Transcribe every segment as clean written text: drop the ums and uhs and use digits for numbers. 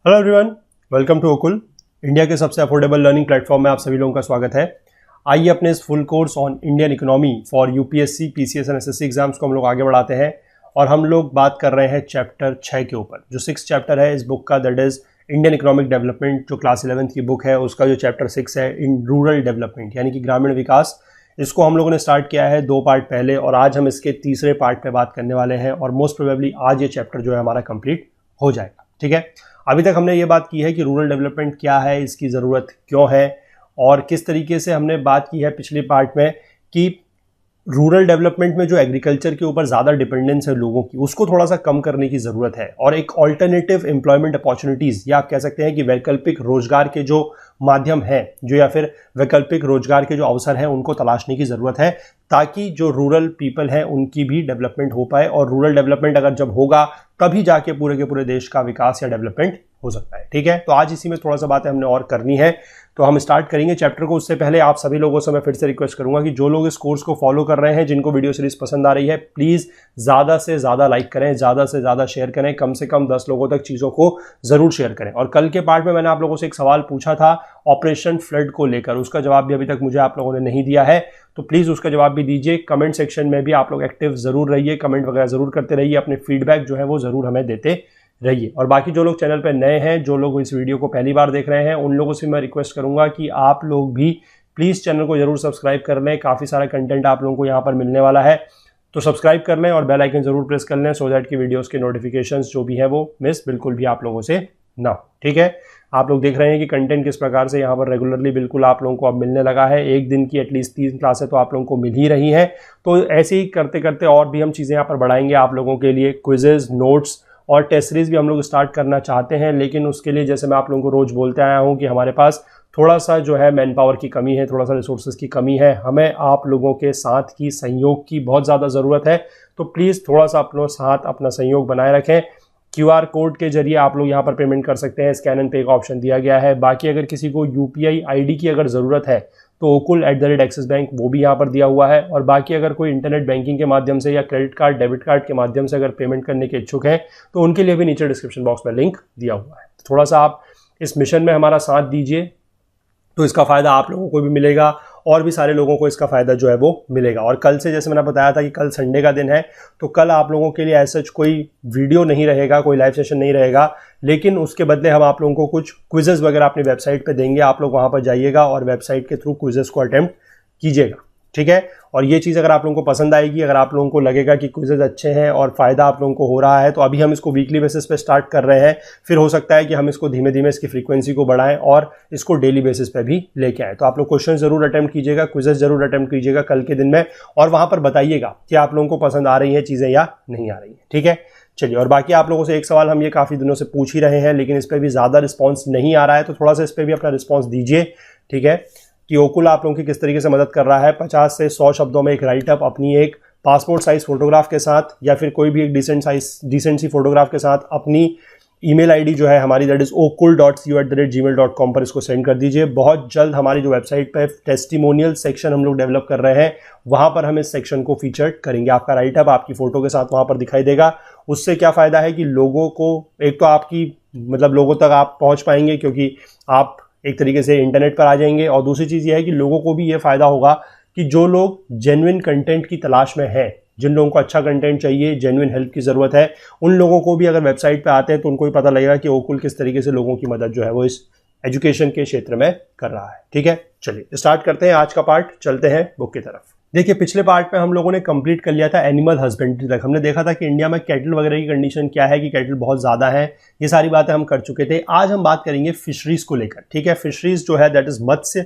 Hello everyone, welcome to Okul. India के सबसे affordable learning platform में आप सभी लोगों का स्वागत है। आइए अपने इस full course on Indian economy for UPSC, PCS and SSC exams को हम लोग आगे बढ़ाते हैं और हम लोग बात कर रहे हैं चैप्टर 6 के ऊपर। जो 6 चैप्टर है इस बुक का, that is Indian economic development, जो क्लास 11th की बुक है उसका जो चैप्टर 6 है इन रूरल डेवलपमेंट यानी कि ग्रामीण विकास। इसको हम लोगों ने स्टार्ट किया है 2 पार्ट पहले और आज हम इसके तीसरे पार्ट पे बात करने वाले हैं और मोस्ट प्रोबेबली आज ये चैप्टर जो है हमारा कंप्लीट हो जाएगा। ठीक है, अभी तक हमने ये बात की है कि रूरल डेवलपमेंट क्या है, इसकी ज़रूरत क्यों है और किस तरीके से हमने बात की है पिछले पार्ट में कि रूरल डेवलपमेंट में जो एग्रीकल्चर के ऊपर ज़्यादा डिपेंडेंस है लोगों की, उसको थोड़ा सा कम करने की ज़रूरत है और एक ऑल्टरनेटिव एम्प्लॉयमेंट अपॉर्चुनिटीज़ या आप कह सकते हैं कि वैकल्पिक रोजगार के जो माध्यम है जो या फिर वैकल्पिक रोजगार के जो अवसर हैं उनको तलाशने की ज़रूरत है ताकि जो रूरल पीपल हैं उनकी भी डेवलपमेंट हो पाए और रूरल डेवलपमेंट अगर जब होगा तभी जाके पूरे के पूरे देश का विकास या डेवलपमेंट हो सकता है। ठीक है, तो आज इसी में थोड़ा सा बातें हमने और करनी है, तो हम स्टार्ट करेंगे चैप्टर को। उससे पहले आप सभी लोगों से मैं फिर से रिक्वेस्ट करूंगा कि जो लोग इस कोर्स को फॉलो कर रहे हैं, जिनको वीडियो सीरीज पसंद आ रही है, प्लीज ज़्यादा से ज़्यादा लाइक करें, ज़्यादा से ज़्यादा शेयर करें, कम से कम 10 लोगों तक चीज़ों को ज़रूर शेयर करें। और कल के पार्ट में मैंने आप लोगों से एक सवाल पूछा था ऑपरेशन फ्लड को लेकर, उसका जवाब भी अभी तक मुझे आप लोगों ने नहीं दिया है, तो प्लीज़ उसका जवाब भी दीजिए। कमेंट सेक्शन में भी आप लोग एक्टिव ज़रूर रहिए, कमेंट वगैरह ज़रूर करते रहिए, अपने फीडबैक जो है वो ज़रूर हमें देते रहिए। और बाकी जो लोग चैनल पर नए हैं, जो लोग इस वीडियो को पहली बार देख रहे हैं, उन लोगों से मैं रिक्वेस्ट करूंगा कि आप लोग भी प्लीज़ चैनल को जरूर सब्सक्राइब कर लें। काफ़ी सारा कंटेंट आप लोगों को यहाँ पर मिलने वाला है, तो सब्सक्राइब कर लें और बेल आइकन जरूर प्रेस कर लें सो दैट कि वीडियोस के नोटिफिकेशंस जो भी है वो मिस बिल्कुल भी आप लोगों से ना हो। ठीक है, आप लोग देख रहे हैं कि कंटेंट किस प्रकार से यहाँ पर रेगुलरली बिल्कुल आप लोगों को अब मिलने लगा है। एक दिन की एटलीस्ट 3 क्लासें तो आप लोगों को मिल ही रही हैं, तो ऐसे ही करते करते और भी हम चीज़ें यहाँ पर बढ़ाएंगे आप लोगों के लिए। क्विजेज, नोट्स और टेस्ट सीरीज भी हम लोग स्टार्ट करना चाहते हैं, लेकिन उसके लिए जैसे मैं आप लोगों को रोज बोलते आया हूं कि हमारे पास थोड़ा सा जो है मैन पावर की कमी है, थोड़ा सा रिसोर्सेज की कमी है, हमें आप लोगों के साथ की सहयोग की बहुत ज़्यादा ज़रूरत है। तो प्लीज़ थोड़ा सा अपने साथ अपना सहयोग बनाए रखें। QR कोड के जरिए आप लोग यहाँ पर पेमेंट कर सकते हैं, स्कैन एंड पे का ऑप्शन दिया गया है। बाकी अगर किसी को UPI ID की अगर ज़रूरत है तो okul@axis बैंक वो भी यहाँ पर दिया हुआ है। और बाकी अगर कोई इंटरनेट बैंकिंग के माध्यम से या क्रेडिट कार्ड, डेबिट कार्ड के माध्यम से अगर पेमेंट करने के इच्छुक हैं तो उनके लिए भी नीचे डिस्क्रिप्शन बॉक्स में लिंक दिया हुआ है। थोड़ा सा आप इस मिशन में हमारा साथ दीजिए, तो इसका फ़ायदा आप लोगों को भी मिलेगा और भी सारे लोगों को इसका फ़ायदा जो है वो मिलेगा। और कल से जैसे मैंने बताया था कि कल संडे का दिन है, तो कल आप लोगों के लिए ऐसा कोई वीडियो नहीं रहेगा, कोई लाइव सेशन नहीं रहेगा, लेकिन उसके बदले हम आप लोगों को कुछ क्विजेस वगैरह अपनी वेबसाइट पे देंगे। आप लोग वहाँ पर जाइएगा और वेबसाइट के थ्रू क्विजेस को अटेम्प्ट कीजिएगा। ठीक है, और ये चीज़ अगर आप लोगों को पसंद आएगी, अगर आप लोगों को लगेगा कि क्विजेज अच्छे हैं और फ़ायदा आप लोगों को हो रहा है, तो अभी हम इसको वीकली बेसिस पे स्टार्ट कर रहे हैं, फिर हो सकता है कि हम इसको धीमे धीमे इसकी फ्रीक्वेंसी को बढ़ाएं और इसको डेली बेसिस पे भी लेके आएँ। तो आप लोग क्वेश्चन जरूर अटेम्प्ट कीजिएगा, क्विजेज जरूर अटेम्प्ट कीजिएगा कल के दिन में, और वहाँ पर बताइएगा कि आप लोगों को पसंद आ रही हैं चीज़ें या नहीं आ रही हैं। ठीक है, चलिए। और बाकी आप लोगों से एक सवाल हम ये काफ़ी दिनों से पूछ ही रहे हैं, लेकिन इस पर भी ज़्यादा रिस्पॉन्स नहीं आ रहा है, तो थोड़ा सा इस पर भी अपना रिस्पॉन्स दीजिए। ठीक है, कि ओकुल आप लोगों की किस तरीके से मदद कर रहा है। 50 से 100 शब्दों में एक राइटअप अपनी एक पासपोर्ट साइज फोटोग्राफ के साथ या फिर कोई भी एक डिसेंट सी फोटोग्राफ के साथ अपनी ईमेल आईडी जो है हमारी, दैट इज okul.cu@gmail.com पर इसको सेंड कर दीजिए। बहुत जल्द हमारी जो वेबसाइट पर टेस्टिमोनियल सेक्शन हम लोग डेवलप कर रहे हैं, वहाँ पर हम इस सेक्शन को फीचर करेंगे। आपका राइटअप आपकी फ़ोटो के साथ वहाँ पर दिखाई देगा। उससे क्या फ़ायदा है कि लोगों को, एक तो आपकी मतलब लोगों तक आप पहुँच पाएंगे क्योंकि आप एक तरीके से इंटरनेट पर आ जाएंगे, और दूसरी चीज़ ये है कि लोगों को भी ये फ़ायदा होगा कि जो लोग जेन्युइन कंटेंट की तलाश में हैं, जिन लोगों को अच्छा कंटेंट चाहिए, जेन्युइन हेल्प की ज़रूरत है, उन लोगों को भी अगर वेबसाइट पे आते हैं तो उनको भी पता लगेगा कि ओकुल किस तरीके से लोगों की मदद जो है वो इस एजुकेशन के क्षेत्र में कर रहा है। ठीक है, चलिए स्टार्ट करते हैं आज का पार्ट, चलते हैं बुक की तरफ। देखिए, पिछले पार्ट में हम लोगों ने कंप्लीट कर लिया था एनिमल हस्बेंड्री तक। हमने देखा था कि इंडिया में कैटल वगैरह की कंडीशन क्या है, कि कैटल बहुत ज़्यादा है, ये सारी बातें हम कर चुके थे। आज हम बात करेंगे फिशरीज को लेकर। ठीक है, फिशरीज जो है दैट इज मत्स्य।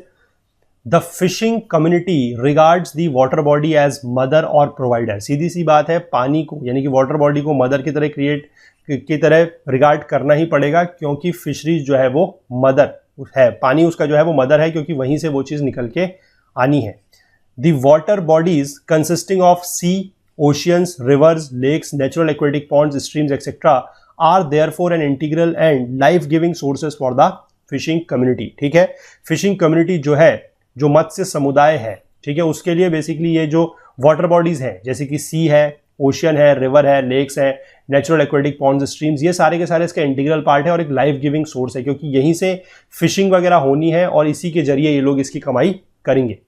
The fishing community regards the water body as mother और प्रोवाइडर। सीधी सी बात है, पानी को यानी कि वाटर बॉडी को मदर की तरह रिगार्ड करना ही पड़ेगा, क्योंकि फिशरीज जो है वो मदर है, पानी उसका जो है वो मदर है, क्योंकि वहीं से वो चीज़ निकल के आनी है। The water bodies consisting of sea, oceans, rivers, lakes, natural aquatic ponds, streams, etc. are therefore an integral and life-giving sources for the fishing community. ठीक है, फिशिंग कम्युनिटी जो है, जो मत्स्य समुदाय है, ठीक है, उसके लिए बेसिकली ये जो वाटर बॉडीज हैं, जैसे कि सी है, ओशियन है, रिवर है, लेक्स है, नेचुरल एक्वेटिक पॉन्ड्स, स्ट्रीम्स, ये सारे के सारे इसका इंटीग्रल पार्ट है और एक लाइफ गिविंग सोर्स है, क्योंकि यहीं से फिशिंग वगैरह होनी है और इसी के जरिए ये लोग इसकी कमाई करेंगे।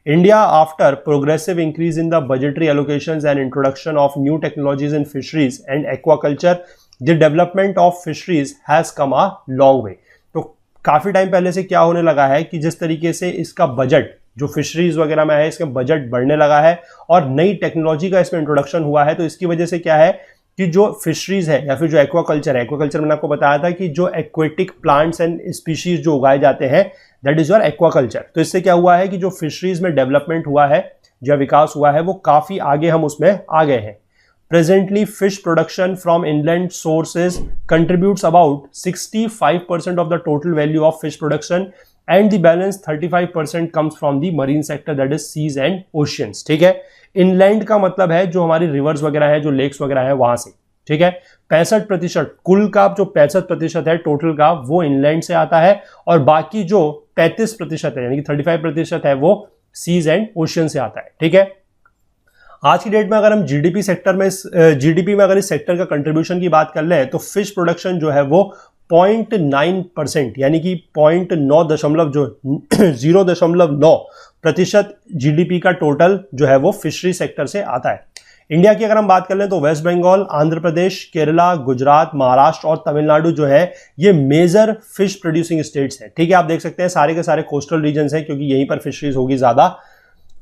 India, after progressive increase in the budgetary allocations and introduction of new technologies in fisheries and aquaculture, the development of fisheries has come a long way. तो काफी टाइम पहले से क्या होने लगा है कि जिस तरीके से इसका बजट जो फिशरीज वगैरह में है, इसका बजट बढ़ने लगा है और नई टेक्नोलॉजी का इसमें इंट्रोडक्शन हुआ है, तो इसकी वजह से क्या है कि जो फिशरीज है या फिर जो एक्वाकल्चर है, एक्वाकल्चर मैंने आपको बताया था कि जो एक्वेटिक प्लांट्स एंड स्पीशीज जो उगाए जाते हैं, दैट इज योर एक्वाकल्चर। तो इससे क्या हुआ है कि जो फिशरीज में डेवलपमेंट हुआ है, जो विकास हुआ है, वो काफी आगे हम उसमें आ गए हैं। Presently fish production from inland sources contributes about 65% of the total value of fish production and the balance 35% comes from the marine sector, that is seas and oceans. ठीक है, इनलैंड का मतलब है जो हमारी रिवर्स वगैरह है, जो लेक्स वगैरह है, वहां से। ठीक है, 65% कुल का जो 65% है टोटल का, वो इनलैंड से आता है और बाकी जो 35% है यानी कि 35% है वो सीज एंड ओशियन से आता है। ठीक है, आज की डेट में अगर हम जीडीपी सेक्टर में जीडीपी में अगर इस सेक्टर का कंट्रीब्यूशन की बात कर लें तो फिश प्रोडक्शन जो है वो 0.9% यानी कि 0.9% जीडीपी का टोटल जो है वो फिशरी सेक्टर से आता है। इंडिया की अगर हम बात कर लें तो वेस्ट बंगाल, आंध्र प्रदेश, केरला, गुजरात, महाराष्ट्र और तमिलनाडु जो है ये मेजर फिश प्रोड्यूसिंग स्टेट्स हैं। ठीक है, आप देख सकते हैं सारे के सारे कोस्टल रीजन्स हैं क्योंकि यहीं पर फिशरीज होगी ज्यादा।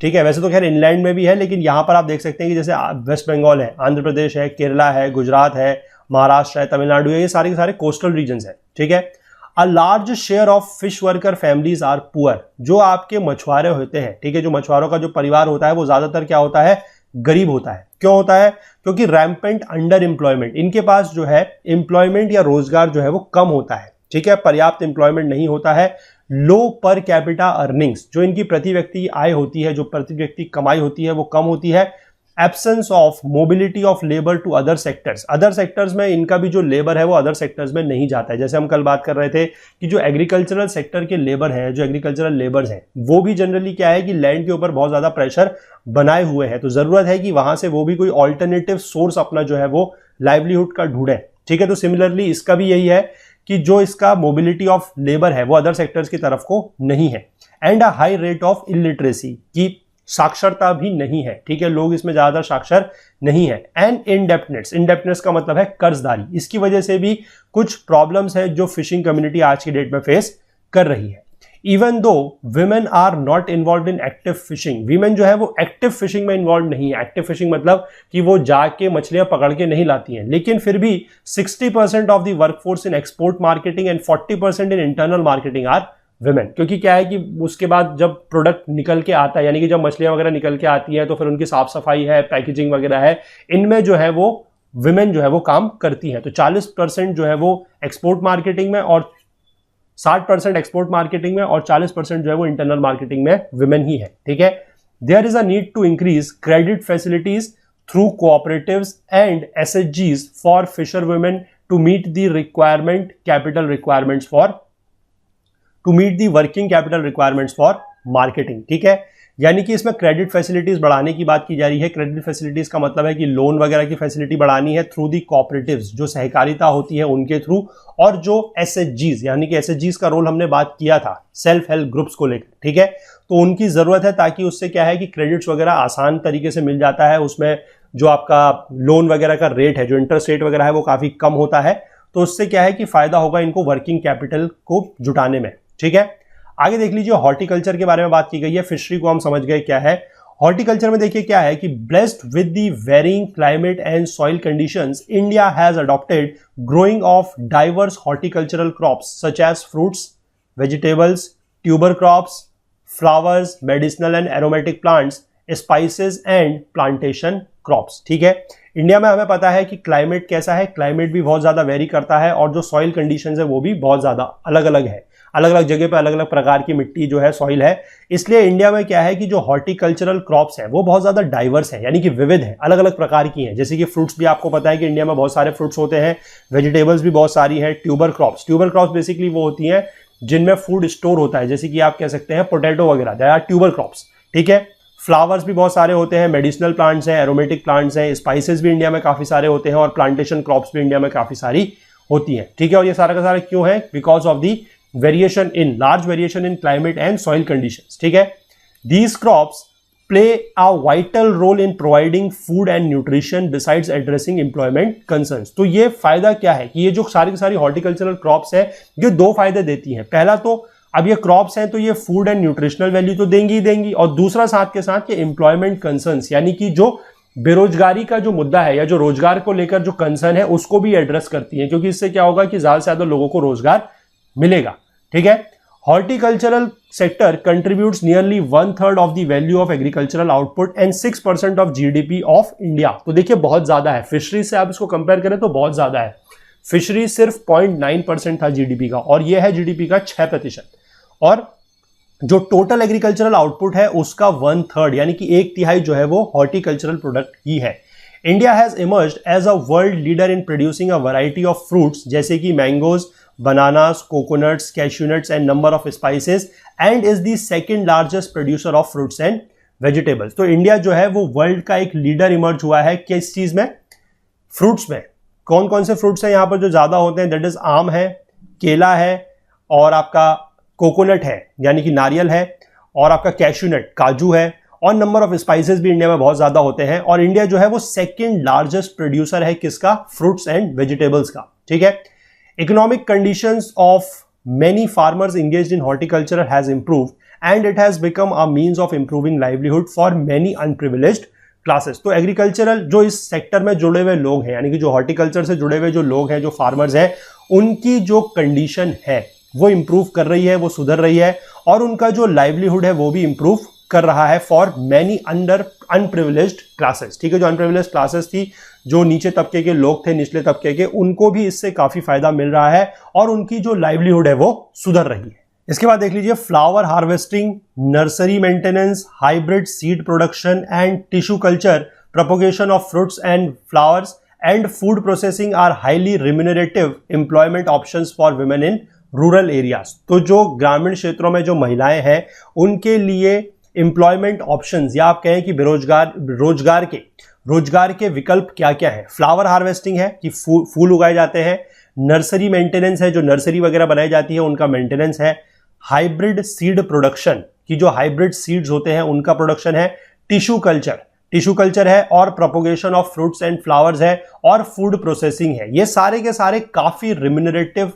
ठीक है, वैसे तो खैर इनलैंड में भी है, लेकिन यहां पर आप देख सकते हैं कि जैसे वेस्ट बंगाल है, आंध्र प्रदेश है, केरला है, गुजरात है, महाराष्ट्र है, तमिलनाडु है, ये सारे के सारे कोस्टल रीजन्स है। ठीक है, a large share of fish worker families are poor, जो आपके मछुआरे होते हैं, ठीक है, जो मछुआरों का जो परिवार होता है वो ज्यादातर क्या होता है, गरीब होता है। क्यों होता है? क्योंकि रैम्पेंट अंडर एम्प्लॉयमेंट, इनके पास जो है एम्प्लॉयमेंट या रोजगार जो है वो कम होता है। ठीक है, पर्याप्त एम्प्लॉयमेंट नहीं होता है। लो पर कैपिटा अर्निंग्स, जो इनकी प्रति व्यक्ति आय होती है, जो प्रति व्यक्ति कमाई होती है वो कम होती है। Absence of mobility of labour to other sectors, other sectors में इनका भी जो लेबर है वो अदर सेक्टर्स में नहीं जाता है। जैसे हम कल बात कर रहे थे कि जो एग्रीकल्चरल सेक्टर के लेबर हैं, जो एग्रीकल्चरल लेबर्स हैं, वो भी जनरली क्या है कि लैंड के ऊपर बहुत ज्यादा प्रेशर बनाए हुए हैं, तो जरूरत है कि वहां से वो भी कोई ऑल्टरनेटिव सोर्स अपना जो है वो लाइवलीहुड का ढूंढे। ठीक है, तो सिमिलरली इसका भी यही है कि जो इसका मोबिलिटी ऑफ लेबर है वो अदर सेक्टर्स की तरफ को नहीं है। And a high rate of illiteracy, की साक्षरता भी नहीं है। ठीक है, लोग इसमें ज्यादा साक्षर नहीं है। एंड इंडेप्टनेस, इंडेप्टनेस का मतलब है कर्जदारी, इसकी वजह से भी कुछ प्रॉब्लम्स है जो फिशिंग कम्युनिटी आज की डेट में फेस कर रही है। Even though women are not involved in active fishing, women जो है वो एक्टिव फिशिंग में इन्वॉल्व नहीं है। एक्टिव फिशिंग मतलब कि वो जाके मछलियां पकड़ के नहीं लाती हैं, लेकिन फिर भी 60% of the workforce in export marketing and 40% in internal marketing are women. क्योंकि क्या है कि उसके बाद जब प्रोडक्ट निकल के आता है, यानी कि जब मछलियां वगैरह निकल के आती है तो फिर उनकी साफ सफाई है, पैकेजिंग वगैरह है, इनमें जो है वो विमेन जो है वो काम करती है। तो 40% जो है वो एक्सपोर्ट मार्केटिंग में और 60% एक्सपोर्ट मार्केटिंग में और 40% जो है वो इंटरनल मार्केटिंग में विमेन ही है। ठीक है, there is a need to increase credit facilities through cooperatives and एसएचजीज for fisher women to meet the requirement capital requirements for to meet the working capital requirements for marketing. ठीक है, यानी कि इसमें क्रेडिट फैसिलिटीज बढ़ाने की बात की जा रही है। क्रेडिट फैसिलिटीज का मतलब है कि लोन वगैरह की फैसिलिटी बढ़ानी है थ्रू दी कोऑपरेटिव्स, जो सहकारिता होती है उनके थ्रू, और जो एसएचजीज, यानी कि एसएचजीज का रोल हमने बात किया था सेल्फ हेल्प ग्रुप्स को लेकर। ठीक है, तो उनकी जरूरत है ताकि उससे क्या है कि क्रेडिट्स वगैरह आसान तरीके से मिल जाता है। उसमें जो आपका लोन वगैरह का रेट है, जो इंटरेस्ट रेट वगैरह है, वो काफी कम होता है। तो उससे क्या है कि फायदा होगा इनको वर्किंग कैपिटल को जुटाने में। ठीक है, आगे देख लीजिए, हॉर्टिकल्चर के बारे में बात की गई है। फिशरी को हम समझ गए क्या है। हॉर्टिकल्चर में देखिए क्या है कि blessed with the varying climate and soil conditions, India has adopted growing of diverse horticultural crops such as fruits, vegetables, tuber crops, flowers, medicinal and aromatic plants, spices and plantation crops. ठीक है, India में हमें पता है कि climate कैसा है, climate भी बहुत ज्यादा वेरी करता है और जो सॉइल कंडीशंस है वो भी बहुत ज्यादा अलग अलग है। अलग अलग जगह पे अलग अलग प्रकार की मिट्टी जो है, सॉइल है। इसलिए इंडिया में क्या है कि जो हॉर्टिकल्चरल क्रॉप्स है वो बहुत ज्यादा डाइवर्स है, यानी कि विविध है, अलग अलग प्रकार की हैं। जैसे कि फ्रूट्स भी आपको पता है कि इंडिया में बहुत सारे फ्रूट्स होते हैं, वेजिटेबल्स भी बहुत सारी हैं। ट्यूबर क्रॉप्स बेसिकली वो होती हैं जिनमें फूड स्टोर होता है, जैसे कि आप कह सकते हैं पोटैटो वगैरह, दे आर ट्यूबर क्रॉप्स। ठीक है, फ्लावर्स भी बहुत सारे होते हैं, मेडिसिनल प्लांट्स हैं, एरोमेटिक प्लांट्स हैं, स्पाइसेस भी इंडिया में काफी सारे होते हैं और प्लांटेशन क्रॉप्स भी इंडिया में काफी सारी होती हैं, ठीक है। और ये सारा का सारा क्यों है? Because of the large variation in climate and soil conditions, ठीक है। These crops play a vital role in providing food and nutrition besides addressing employment concerns। तो ये फायदा क्या है कि ये जो सारी की सारी हॉर्टिकल्चरल क्रॉप्स है ये दो फायदे देती हैं। पहला तो अब ये क्रॉप्स हैं तो ये फूड एंड न्यूट्रिशनल वैल्यू तो देंगी ही देंगी, और दूसरा साथ के साथ ये एम्प्लॉयमेंट कंसर्न्स यानी कि जो बेरोजगारी का जो मुद्दा है या जो रोजगार को लेकर जो कंसर्न है उसको भी एड्रेस करती है, क्योंकि इससे क्या होगा कि ज्यादा से ज्यादा लोगों को रोजगार मिलेगा, ठीक है। Horticultural sector contributes nearly 1/3 of the value of agricultural output and 6% of GDP of India। तो देखिए बहुत ज्यादा है, फिशरी से आप इसको कंपेयर करें तो बहुत ज्यादा है। फिशरी सिर्फ 0.9% था जीडीपी का और यह है जीडीपी का 6%। और जो टोटल एग्रीकल्चरल आउटपुट है उसका 1/3 यानी कि 1/3 जो है वो हॉर्टिकल्चरल प्रोडक्ट ही है। India has emerged as a world leader in producing a variety of fruits जैसे कि mangoes, bananas, coconuts, cashew nuts and number of spices and is the second largest producer of fruits and vegetables। तो India जो है वो world का एक leader emerge हुआ है किस चीज में? फ्रूट्स में। कौन कौन से फ्रूट्स हैं यहाँ पर जो ज्यादा होते हैं? दैट इज आम है, केला है और आपका कोकोनट है यानी कि नारियल है, और आपका कैश्यू नट काजू है, और नंबर ऑफ स्पाइसेस भी इंडिया में बहुत ज्यादा होते हैं। और इंडिया जो है वो सेकेंड लार्जेस्ट प्रोड्यूसर है किसका? फ्रूट्स एंड वेजिटेबल्स का, ठीक है। Economic conditions of many farmers engaged in horticulture has improved and it has become a means of improving livelihood for many unprivileged classes। तो एग्रीकल्चरल जो इस सेक्टर में जुड़े हुए लोग हैं यानी कि जो हॉर्टिकल्चर से जुड़े हुए जो लोग हैं, जो फार्मर्स हैं, उनकी जो कंडीशन है वो इंप्रूव कर रही है, वो सुधर रही है और उनका जो लाइवलीहुड है वो भी इंप्रूव कर रहा है फॉर मैनी अनप्रिविलेज्ड क्लासेस, ठीक है। जो अनप्रिविलेज्ड क्लासेस थी, जो नीचे तबके के लोग थे, निचले तबके के, उनको भी इससे काफी फायदा मिल रहा है और उनकी जो लाइवलीहुड है वो सुधर रही है। इसके बाद देख लीजिए flower harvesting, nursery maintenance, hybrid seed production and tissue culture, propagation of fruits and flowers and food processing are highly remunerative employment options for women in rural areas. तो जो ग्रामीण क्षेत्रों में जो महिलाएं हैं उनके लिए एम्प्लॉयमेंट ऑप्शंस या आप कहें कि रोजगार के विकल्प क्या क्या है? फ्लावर हार्वेस्टिंग है कि फूल उगाए जाते हैं, नर्सरी मेंटेनेंस है, जो नर्सरी वगैरह बनाई जाती है उनका मेंटेनेंस है, हाइब्रिड सीड प्रोडक्शन की जो हाइब्रिड सीड्स होते हैं उनका प्रोडक्शन है, टिश्यू कल्चर है, और propagation of fruits and flowers है, और फूड प्रोसेसिंग है। ये सारे के सारे काफी रिम्यूनरेटिव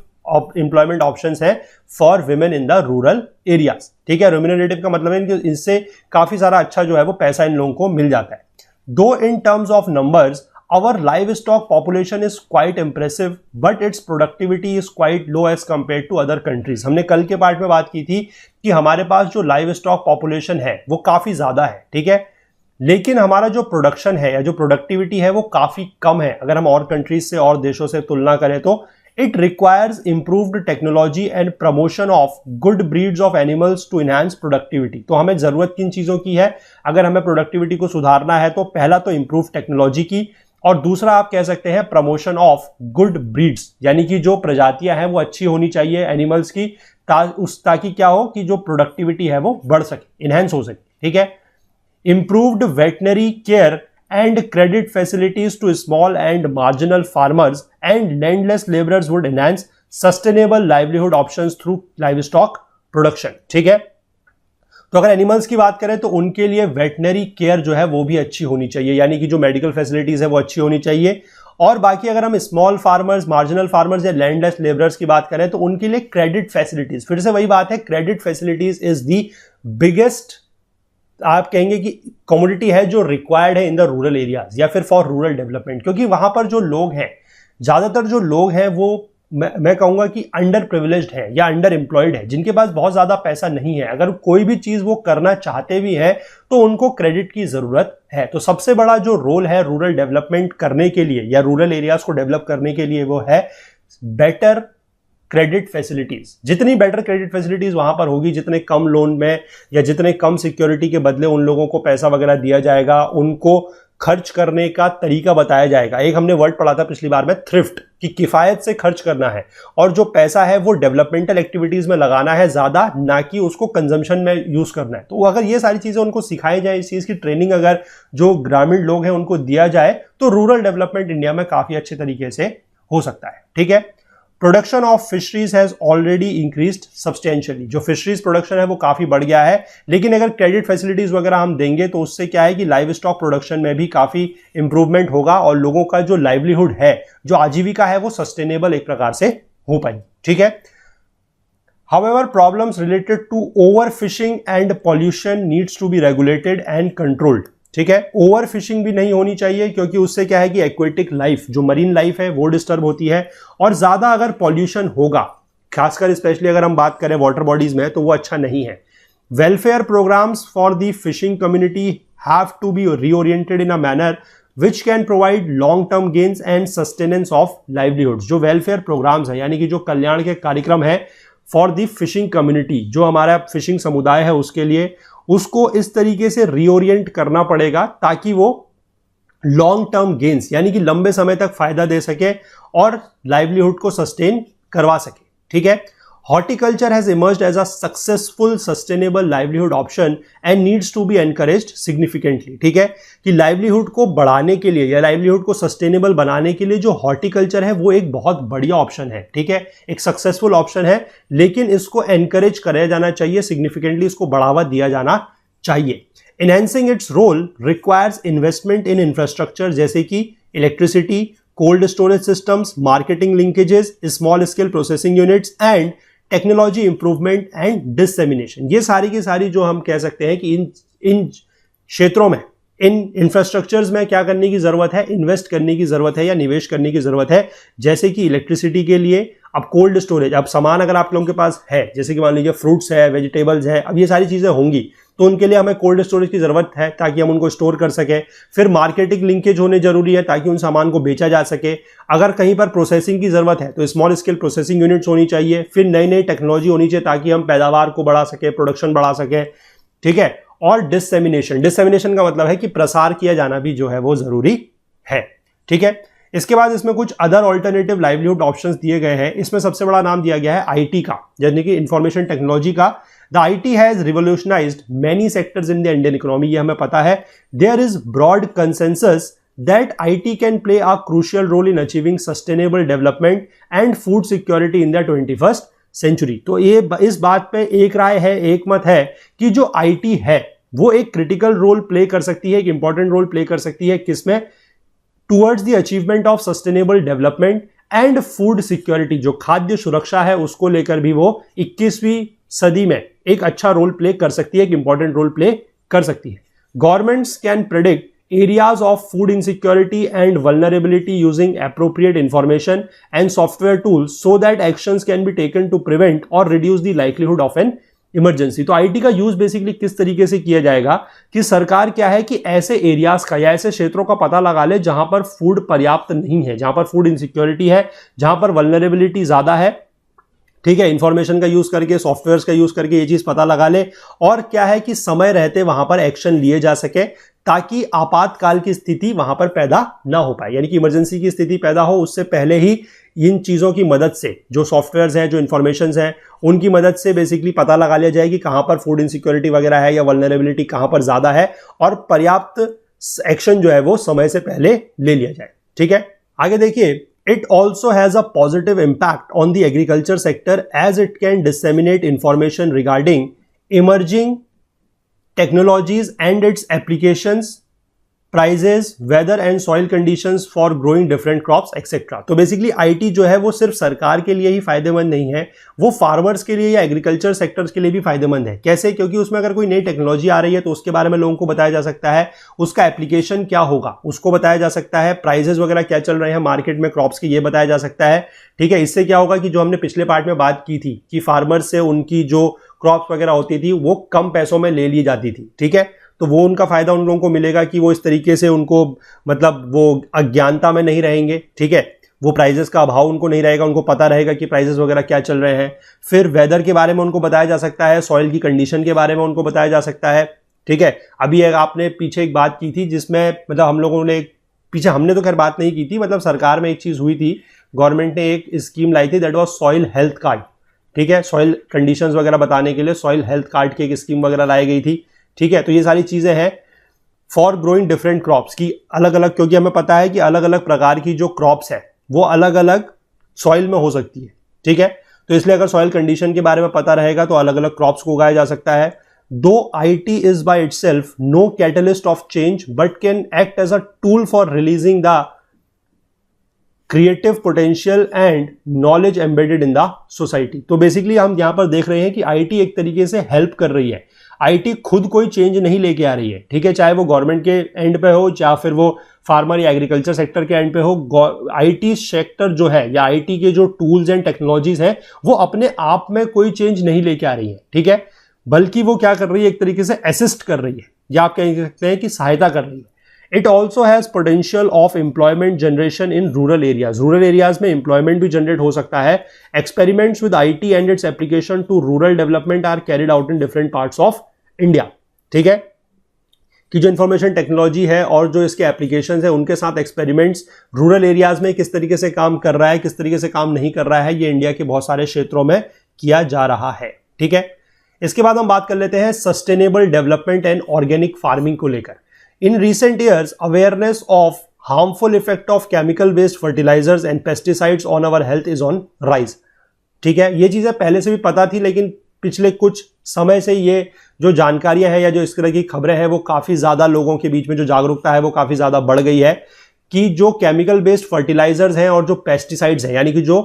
एम्प्लॉयमेंट ऑप्शंस हैं for women in the rural areas, ठीक है। रिम्यूनरेटिव का मतलब है कि इससे काफी सारा अच्छा जो है वो पैसा इन लोगों को मिल जाता है। दो in terms of numbers our livestock population is quite impressive but its productivity is quite low as compared to other countries। हमने कल के पार्ट में बात की थी कि हमारे पास जो livestock population है वो काफी ज्यादा है, ठीक है, लेकिन हमारा जो प्रोडक्शन है या जो प्रोडक्टिविटी है वो काफी कम है अगर हम और कंट्रीज से और देशों से तुलना करें तो। It requires improved technology and promotion of good breeds of animals to enhance productivity। तो हमें जरूरत किन चीजों की है अगर हमें प्रोडक्टिविटी को सुधारना है? तो पहला तो इंप्रूव टेक्नोलॉजी की, और दूसरा आप कह सकते हैं प्रमोशन ऑफ गुड ब्रीड्स, यानी कि जो प्रजातियां हैं वो अच्छी होनी चाहिए एनिमल्स की, ताकि क्या हो कि जो प्रोडक्टिविटी है वो बढ़ सके, इनहेंस हो सके, ठीक है। Improved veterinary care and credit facilities to small and marginal farmers and landless laborers would enhance sustainable livelihood options through livestock production, ठीक है। तो अगर एनिमल्स की बात करें तो उनके लिए वेटनरी केयर जो है वो भी अच्छी होनी चाहिए, यानी कि जो मेडिकल फैसिलिटीज है वो अच्छी होनी चाहिए। और बाकी अगर हम स्मॉल फार्मर्स, मार्जिनल फार्मर्स या लैंडलेस लेबरर्स की बात करें तो उनके लिए क्रेडिट फैसिलिटीज, फिर से वही बात है, credit facilities is the biggest आप कहेंगे कि कमोडिटी है जो रिक्वायर्ड है इन द रूरल एरियाज या फिर फॉर रूरल डेवलपमेंट, क्योंकि वहां पर जो लोग हैं, ज्यादातर जो लोग हैं वो मैं कहूंगा कि अंडर प्रिविलेज्ड है या अंडर एम्प्लॉयड है, जिनके पास बहुत ज्यादा पैसा नहीं है। अगर कोई भी चीज वो करना चाहते भी हैं तो उनको क्रेडिट की जरूरत है। तो सबसे बड़ा जो रोल है रूरल डेवलपमेंट करने के लिए या रूरल एरियाज को डेवलप करने के लिए वो है बेटर क्रेडिट फैसिलिटीज। जितनी बेटर क्रेडिट फैसिलिटीज वहां पर होगी, जितने कम लोन में या जितने कम सिक्योरिटी के बदले उन लोगों को पैसा वगैरह दिया जाएगा, उनको खर्च करने का तरीका बताया जाएगा। एक हमने वर्ड पढ़ा था पिछली बार में, थ्रिफ्ट, कि किफायत से खर्च करना है और जो पैसा है वो डेवलपमेंटल एक्टिविटीज में लगाना है ज्यादा, ना कि उसको कंजम्पशन में यूज करना है। तो अगर ये सारी चीजें उनको सिखाई जाए, इस चीज की ट्रेनिंग अगर जो ग्रामीण लोग हैं उनको दिया जाए, तो रूरल डेवलपमेंट इंडिया में काफी अच्छे तरीके से हो सकता है। ठीक है। Production of fisheries has already increased substantially. जो फिशरीज प्रोडक्शन है वो काफी बढ़ गया है, लेकिन अगर क्रेडिट फैसिलिटीज वगैरह हम देंगे तो उससे क्या है कि लाइव स्टॉक प्रोडक्शन में भी काफी इंप्रूवमेंट होगा और लोगों का जो लाइवलीहुड है, जो आजीविका है, वो सस्टेनेबल एक प्रकार से हो पाएगी। ठीक है। However, problems related to overfishing and pollution needs to be regulated and controlled. ठीक है। ओवर फिशिंग भी नहीं होनी चाहिए, क्योंकि उससे क्या है कि एक्वेटिक लाइफ, जो मरीन लाइफ है, वो डिस्टर्ब होती है, और ज्यादा अगर पॉल्यूशन होगा, खासकर स्पेशली अगर हम बात करें वाटर बॉडीज में, तो वो अच्छा नहीं है। Welfare programmes for the fishing community have to be reoriented in a manner which can provide long term gains and sustenance of livelihood. जो वेलफेयर प्रोग्राम्स है, यानी कि जो कल्याण के कार्यक्रम है फॉर द फिशिंग कम्युनिटी, जो हमारा फिशिंग समुदाय है उसके लिए, उसको इस तरीके से रीओरिएंट करना पड़ेगा ताकि वो लॉन्ग टर्म गेन्स, यानी कि लंबे समय तक फायदा दे सके और लाइवलीहुड को सस्टेन करवा सके। ठीक है। Horticulture has emerged as a successful sustainable livelihood option and needs to be encouraged significantly. ठीक है, कि लाइवलीहुड को बढ़ाने के लिए या लाइवलीहुड को सस्टेनेबल बनाने के लिए जो हॉर्टिकल्चर है वो एक बहुत बढ़िया ऑप्शन है। ठीक है, एक सक्सेसफुल ऑप्शन है, लेकिन इसको एनकरेज कराया जाना चाहिए, सिग्निफिकेंटली इसको बढ़ावा दिया जाना चाहिए। Enhancing its role requires investment in infrastructure, जैसे कि electricity, cold storage systems, marketing linkages, small scale processing units and technology improvement and dissemination. ये सारी की सारी जो हम कह सकते हैं कि इन क्षेत्रों में, इन इंफ्रास्ट्रक्चर्स में क्या करने की जरूरत है, इन्वेस्ट करने की जरूरत है या निवेश करने की जरूरत है। जैसे कि इलेक्ट्रिसिटी के लिए, अब कोल्ड स्टोरेज, अब सामान अगर आप लोगों के पास है, जैसे कि मान लीजिए फ्रूट्स है, वेजिटेबल्स है, अब ये सारी चीजें होंगी तो उनके लिए हमें कोल्ड स्टोरेज की जरूरत है ताकि हम उनको स्टोर कर सके। फिर मार्केटिंग लिंकेज होने जरूरी है ताकि उन सामान को बेचा जा सके। अगर कहीं पर प्रोसेसिंग की जरूरत है तो स्मॉल स्केल प्रोसेसिंग यूनिट्स होनी चाहिए। फिर नई नई टेक्नोलॉजी होनी चाहिए ताकि हम पैदावार को बढ़ा सके, प्रोडक्शन बढ़ा सके। ठीक है, और डिसेमिनेशन का मतलब है कि प्रसार किया जाना भी जो है वो जरूरी है। ठीक है, इसके बाद इसमें कुछ अदर ऑल्टरनेटिव लाइवलीहुड ऑप्शंस दिए गए हैं। इसमें सबसे बड़ा नाम दिया गया है आईटी का, यानी कि इंफॉर्मेशन टेक्नोलॉजी का। The IT has revolutionised many sectors in the Indian economy, ये हमें पता है। There is broad consensus that IT can play a crucial role in achieving sustainable development and food security in the 21st century। तो ये इस बात पे एक राय है, एक मत है कि जो IT है वो एक क्रिटिकल रोल प्ले कर सकती है, एक इंपॉर्टेंट रोल प्ले कर सकती है, किसमें, towards the achievement of sustainable development and food security. जो खाद्य सुरक्षा है उसको लेकर भी वो 21वीं सदी में एक अच्छा रोल प्ले कर सकती है, एक इंपॉर्टेंट रोल प्ले कर सकती है। Governments can predict areas of food insecurity and vulnerability using appropriate information and software tools so that actions can be taken to prevent or reduce the likelihood of an emergency। तो IT का use basically किस तरीके से किया जाएगा कि सरकार क्या है कि ऐसे एरियाज का या ऐसे क्षेत्रों का पता लगा ले जहां पर फूड पर्याप्त नहीं है, जहां पर फूड इनसिक्योरिटी है, जहां पर वल्नरेबिलिटी ज्यादा है। ठीक है, इंफॉर्मेशन का यूज करके, सॉफ्टवेयर्स का यूज करके ये चीज पता लगा ले, और क्या है कि समय रहते वहां पर एक्शन लिए जा सके ताकि आपातकाल की स्थिति वहां पर पैदा ना हो पाए, यानी कि इमरजेंसी की स्थिति पैदा हो उससे पहले ही इन चीजों की मदद से, जो सॉफ्टवेयर्स हैं, जो इंफॉर्मेशन हैं, उनकी मदद से बेसिकली पता लगा लिया जाए कि कहां पर फूड इनसिक्योरिटी वगैरह है या वल्नरेबिलिटी कहां पर ज्यादा है, और पर्याप्त एक्शन जो है वो समय से पहले ले लिया जाए। ठीक है, आगे देखिए, it also has a positive impact on the agriculture sector as it can disseminate information regarding emerging technologies and its applications, prices, weather and soil conditions for growing different crops etc। तो basically IT जो है वो सिर्फ सरकार के लिए ही फायदेमंद नहीं है, वो फार्मर्स के लिए या एग्रीकल्चर सेक्टर्स के लिए भी फायदेमंद है। कैसे? क्योंकि उसमें अगर कोई नई टेक्नोलॉजी आ रही है तो उसके बारे में लोगों को बताया जा सकता है, उसका एप्लीकेशन क्या होगा उसको बताया जा सकता है, प्राइजेस वगैरह क्या चल रहे हैं मार्केट में क्रॉप्स के, ये बताया जा सकता है। ठीक है, इससे क्या होगा कि जो हमने पिछले पार्ट में बात की थी कि फार्मर्स से उनकी जो क्रॉप्स वगैरह होती थी वो कम पैसों में ले ली जाती थी। ठीक है, तो वो उनका फायदा उन लोगों को मिलेगा कि वो इस तरीके से उनको, मतलब वो अज्ञानता में नहीं रहेंगे। ठीक है, वो प्राइजेस का अभाव उनको नहीं रहेगा, उनको पता रहेगा कि प्राइजेस वगैरह क्या चल रहे हैं। फिर वेदर के बारे में उनको बताया जा सकता है, सॉइल की कंडीशन के बारे में उनको बताया जा सकता है। ठीक है। अभी आपने पीछे एक बात की थी जिसमें मतलब हम लोगों ने पीछे हमने तो खैर बात नहीं की थी, मतलब सरकार में एक चीज हुई थी, गवर्नमेंट ने एक स्कीम लाई थी, that was soil health card. ठीक है, सॉइल कंडीशंस वगैरह बताने के लिए सॉइल हेल्थ कार्ड की एक स्कीम वगैरह लाई गई थी। ठीक है, तो ये सारी चीजें हैं फॉर ग्रोइंग डिफरेंट क्रॉप्स की अलग अलग, क्योंकि हमें पता है कि अलग अलग प्रकार की जो क्रॉप्स है वो अलग अलग सॉइल में हो सकती है। ठीक है, तो इसलिए अगर सॉइल कंडीशन के बारे में पता रहेगा तो अलग अलग क्रॉप्स को उगाया जा सकता है। दो IT is by itself no catalyst of change but can act as a tool for releasing the creative potential and knowledge embedded in the society. तो बेसिकली हम यहां पर देख रहे हैं कि IT एक तरीके से हेल्प कर रही है। IT खुद कोई चेंज नहीं लेके आ रही है, ठीक है, चाहे वो गवर्नमेंट के एंड पे हो चाहे फिर वो फार्मर या एग्रीकल्चर सेक्टर के एंड पे हो। IT सेक्टर जो है या IT के जो टूल्स एंड टेक्नोलॉजीज हैं वो अपने आप में कोई चेंज नहीं लेके आ रही है, ठीक है, बल्कि वो क्या कर रही है, एक तरीके से असिस्ट कर रही है या आप कह सकते हैं कि सहायता कर रही है। It also has potential of employment generation in rural areas. Rural areas में एम्प्लॉयमेंट भी जनरेट हो सकता है। Experiments with IT and its application to rural development are carried out in different parts of India. ठीक है, कि जो information technology है और जो इसके एप्लीकेशंस है उनके साथ एक्सपेरिमेंट्स रूरल एरियाज में किस तरीके से काम कर रहा है, किस तरीके से काम नहीं कर रहा है, ये इंडिया के बहुत सारे क्षेत्रों में किया जा रहा है। ठीक है, इसके बाद हम बात कर लेते हैं sustainable development and organic farming को लेकर। In recent years awareness of harmful effect of chemical based fertilisers and pesticides on our health is on rise. ठीक है, ये चीजें पहले से भी पता थी, लेकिन पिछले कुछ समय से ये जो जानकारियां हैं या जो इस तरह की खबरें हैं वो काफी ज्यादा लोगों के बीच में जो जागरूकता है वो काफी ज्यादा बढ़ गई है कि जो केमिकल बेस्ड फर्टिलाइजर्स हैं और जो पेस्टिसाइड्स हैं यानी कि जो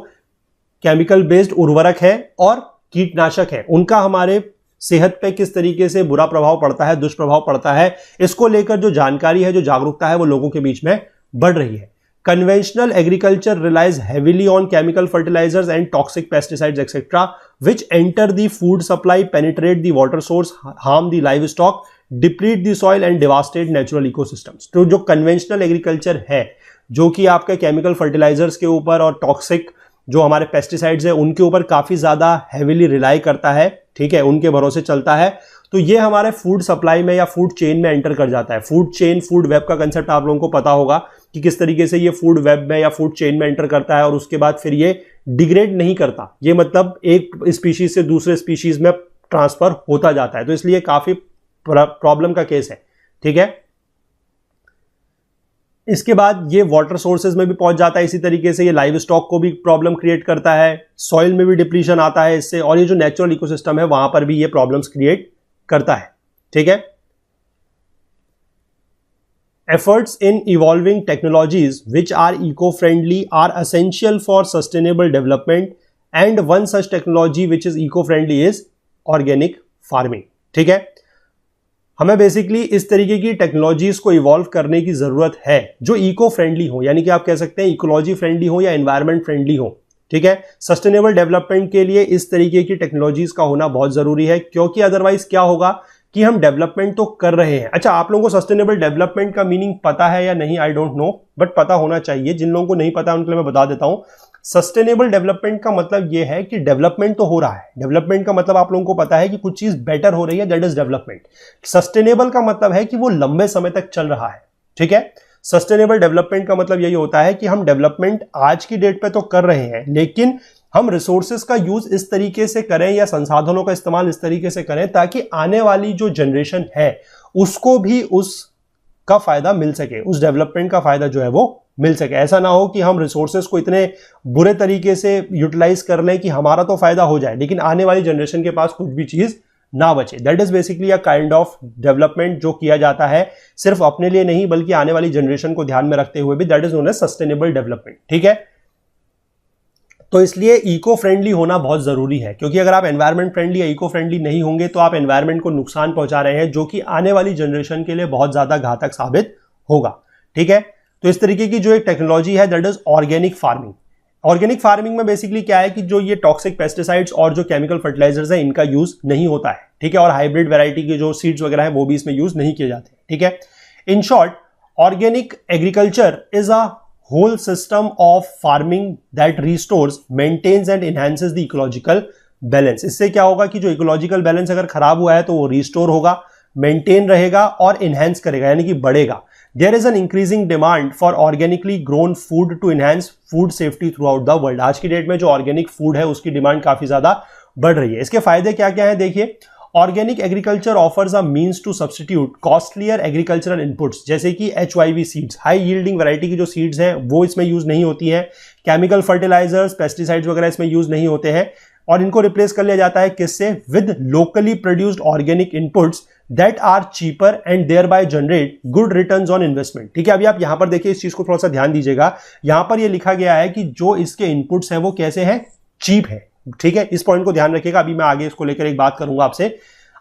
केमिकल बेस्ड उर्वरक है और कीटनाशक है उनका हमारे सेहत पे किस तरीके से बुरा प्रभाव पड़ता है, दुष्प्रभाव पड़ता है, इसको लेकर जो जानकारी है, जो जागरूकता है वो लोगों के बीच में बढ़ रही है। Conventional agriculture relies heavily on chemical fertilizers and toxic pesticides etc. which enter the food supply, penetrate the water source, harm the livestock, deplete the soil and devastate natural ecosystems। तो जो conventional agriculture है जो कि आपके chemical fertilizers के ऊपर और toxic जो हमारे पेस्टिसाइड्स है उनके ऊपर काफी ज्यादा हेविली रिलाई करता है, ठीक है, उनके भरोसे चलता है, तो ये हमारे फूड सप्लाई में या फूड चेन में एंटर कर जाता है। फूड चेन, फूड वेब का कंसेप्ट आप लोगों को पता होगा कि किस तरीके से ये फूड वेब में या फूड चेन में एंटर करता है और उसके बाद फिर ये डिग्रेड नहीं करता, ये मतलब एक स्पीशीज से दूसरे स्पीशीज में ट्रांसफर होता जाता है, तो इसलिए काफी प्रॉब्लम का केस है। ठीक है, इसके बाद ये वाटर सोर्सेज में भी पहुंच जाता है, इसी तरीके से ये लाइव स्टॉक को भी प्रॉब्लम क्रिएट करता है, सॉइल में भी डिप्लीशन आता है इससे, और ये जो नेचुरल इकोसिस्टम है वहां पर भी ये प्रॉब्लम्स क्रिएट करता है। ठीक है, efforts in evolving technologies which are eco friendly are essential for sustainable development and one such technology which is eco friendly is organic farming. ठीक है, हमें बेसिकली इस तरीके की टेक्नोलॉजीज को इवॉल्व करने की जरूरत है जो इको फ्रेंडली हो, यानी कि आप कह सकते हैं इकोलॉजी फ्रेंडली हो या एनवायरमेंट फ्रेंडली हो। ठीक है, सस्टेनेबल डेवलपमेंट के लिए इस तरीके की टेक्नोलॉजीज का होना बहुत जरूरी है, क्योंकि अदरवाइज क्या होगा कि हम डेवलपमेंट तो कर रहे हैं। अच्छा, आप लोगों को सस्टेनेबल डेवलपमेंट का मीनिंग पता है या नहीं, आई डोंट नो, बट पता होना चाहिए। जिन लोगों को नहीं पता उनके लिए मैं बता देता हूं। सस्टेनेबल डेवलपमेंट का मतलब यह है कि डेवलपमेंट तो हो रहा है, डेवलपमेंट का मतलब आप लोगों को पता है कि कुछ चीज बेटर हो रही है, दैट इज डेवलपमेंट। सस्टेनेबल का मतलब है कि वो लंबे समय तक चल रहा है। ठीक है, सस्टेनेबल डेवलपमेंट का मतलब यही होता है कि हम डेवलपमेंट आज की डेट पे तो कर रहे हैं, लेकिन हम रिसोर्सेज का यूज इस तरीके से करें या संसाधनों का इस्तेमाल इस तरीके से करें ताकि आने वाली जो जनरेशन है उसको भी उसका फायदा मिल सके, उस डेवलपमेंट का फायदा जो है वो मिल सके। ऐसा ना हो कि हम रिसोर्सेज को इतने बुरे तरीके से यूटिलाइज कर लें कि हमारा तो फायदा हो जाए लेकिन आने वाली जनरेशन के पास कुछ भी चीज ना बचे। That is basically a kind of development जो किया जाता है सिर्फ अपने लिए नहीं बल्कि आने वाली जनरेशन को ध्यान में रखते हुए भी, that is known as sustainable development. ठीक है, तो इसलिए इको फ्रेंडली होना बहुत जरूरी है, क्योंकि अगर आप एनवायरमेंट फ्रेंडली या इको फ्रेंडली नहीं होंगे तो आप एनवायरमेंट को नुकसान पहुंचा रहे हैं जो कि आने वाली जनरेशन के लिए बहुत ज्यादा घातक साबित होगा। ठीक है, तो इस तरीके की जो एक टेक्नोलॉजी है that is organic farming. Organic farming में बेसिकली क्या है कि जो ये टॉक्सिक पेस्टिसाइड्स और जो केमिकल फर्टिलाइजर्स हैं इनका यूज नहीं होता है। ठीक है, और हाइब्रिड वैरायटी के जो सीड्स वगैरह हैं वो भी इसमें यूज नहीं किए जाते। ठीक है, in short organic agriculture is a whole system of farming that restores, maintains and enhances the ecological balance। इससे क्या होगा कि जो इकोलॉजिकल बैलेंस अगर खराब हुआ है तो वो रिस्टोर होगा, मेंटेन रहेगा और इनहेंस करेगा, यानी कि बढ़ेगा। There is an increasing demand for organically grown food to enhance food safety throughout the world. आज की डेट में जो ऑर्गेनिक फूड है उसकी डिमांड काफी ज्यादा बढ़ रही है। इसके फायदे क्या क्या है देखिए, organic agriculture offers a means to substitute costlier agricultural inputs, जैसे कि HYV seeds, high yielding variety की जो सीड्स हैं वो इसमें यूज नहीं होती हैं। केमिकल फर्टिलाइजर्स, पेस्टिसाइड्स वगैरह इसमें यूज नहीं होते हैं, और इनको रिप्लेस कर लिया जाता है किससे, with locally produced organic inputs that are cheaper and thereby generate good returns on investment. ठीक है, अभी आप यहां पर देखिए, इस चीज को थोड़ा सा ध्यान दीजिएगा। यहां पर यह लिखा गया है कि जो इसके इनपुट्स हैं वो कैसे हैं, चीप है। ठीक है, इस पॉइंट को ध्यान रखिएगा, अभी मैं आगे इसको लेकर एक बात करूंगा आपसे।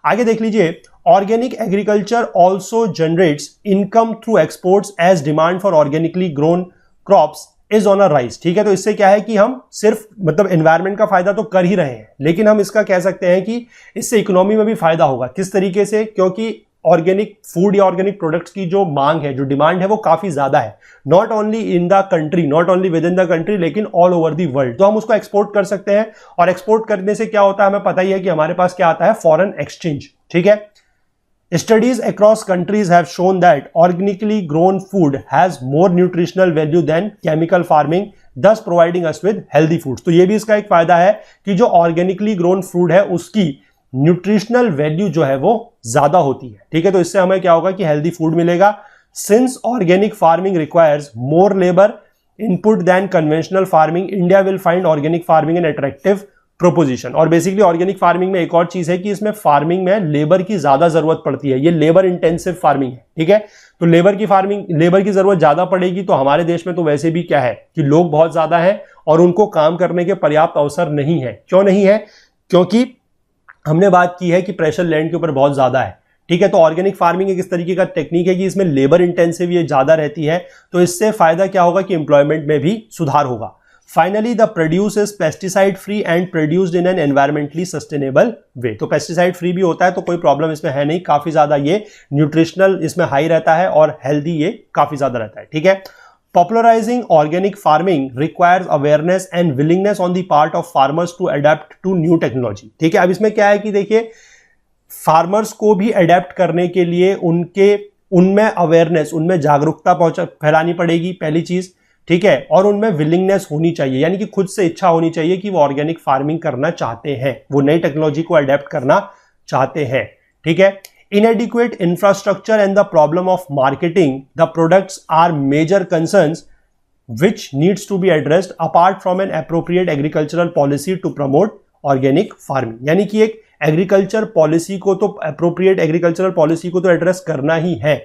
आगे देख लीजिए, organic agriculture also generates income through exports as demand for organically grown crops is on a rise. ठीक है, तो इससे क्या है कि हम सिर्फ मतलब एनवायरमेंट का फायदा तो कर ही रहे हैं, लेकिन हम इसका कह सकते हैं कि इससे इकोनॉमी में भी फायदा होगा। किस तरीके से, क्योंकि ऑर्गेनिक फूड या ऑर्गेनिक प्रोडक्ट्स की जो मांग है, जो डिमांड है, वो काफी ज्यादा है, not only in the country, not only with in the country, लेकिन ऑल ओवर द वर्ल्ड। तो हम उसको एक्सपोर्ट कर सकते हैं, और एक्सपोर्ट करने से क्या होता है हमें पता ही है कि हमारे पास क्या आता है, फॉरेन एक्सचेंज। ठीक है, Studies across countries have shown that organically grown food has more nutritional value than chemical farming, thus providing us with healthy foods। तो ये भी इसका एक फायदा है कि जो ऑर्गेनिकली ग्रोन फूड है उसकी न्यूट्रिशनल वैल्यू जो है वो ज्यादा होती है। ठीक है, तो इससे हमें क्या होगा कि हेल्दी फूड मिलेगा। Since organic farming requires more labour input than conventional farming, India will find organic farming an attractive proposition. और बेसिकली ऑर्गेनिक फार्मिंग में एक और चीज है कि इसमें फार्मिंग में लेबर की ज्यादा जरूरत पड़ती है, ये लेबर इंटेंसिव फार्मिंग है। ठीक है, तो लेबर की जरूरत ज्यादा पड़ेगी, तो हमारे देश में तो वैसे भी क्या है कि लोग बहुत ज्यादा हैं और उनको काम करने के पर्याप्त अवसर नहीं है। क्यों नहीं है, क्योंकि हमने बात की है कि प्रेशर लैंड के ऊपर बहुत ज्यादा है। ठीक है, तो ऑर्गेनिक फार्मिंग एक इस तरीके का टेक्निक है कि इसमें लेबर इंटेंसिव ये ज्यादा रहती है, तो इससे फायदा क्या होगा कि एम्प्लॉयमेंट में भी सुधार होगा। Finally, the produce is pesticide free and produced in an environmentally sustainable way। तो पेस्टिसाइड फ्री भी होता है, तो कोई प्रॉब्लम इसमें है नहीं, काफी ज्यादा ये न्यूट्रिशनल इसमें हाई रहता है और हेल्दी ये काफी ज्यादा रहता है। ठीक है, popularising organic farming requires awareness and willingness on the part of farmers to adapt to new technology. ठीक है, अब इसमें क्या है कि देखिए, फार्मर्स को भी अडेप्ट करने के लिए उनमें अवेयरनेस, उनमें जागरूकता फैलानी पड़ेगी, पहली चीज। ठीक है, और उनमें विलिंगनेस होनी चाहिए, यानी कि खुद से इच्छा होनी चाहिए कि वो ऑर्गेनिक फार्मिंग करना चाहते हैं, वो नई टेक्नोलॉजी को अडेप्ट करना चाहते हैं। ठीक है, inadequate infrastructure and the problem of marketing the products are major concerns which needs to be addressed apart from an appropriate agricultural policy to promote organic farming। यानी कि एक एग्रीकल्चर पॉलिसी को तो, अप्रोप्रिएट एग्रीकल्चरल पॉलिसी को तो address करना ही है।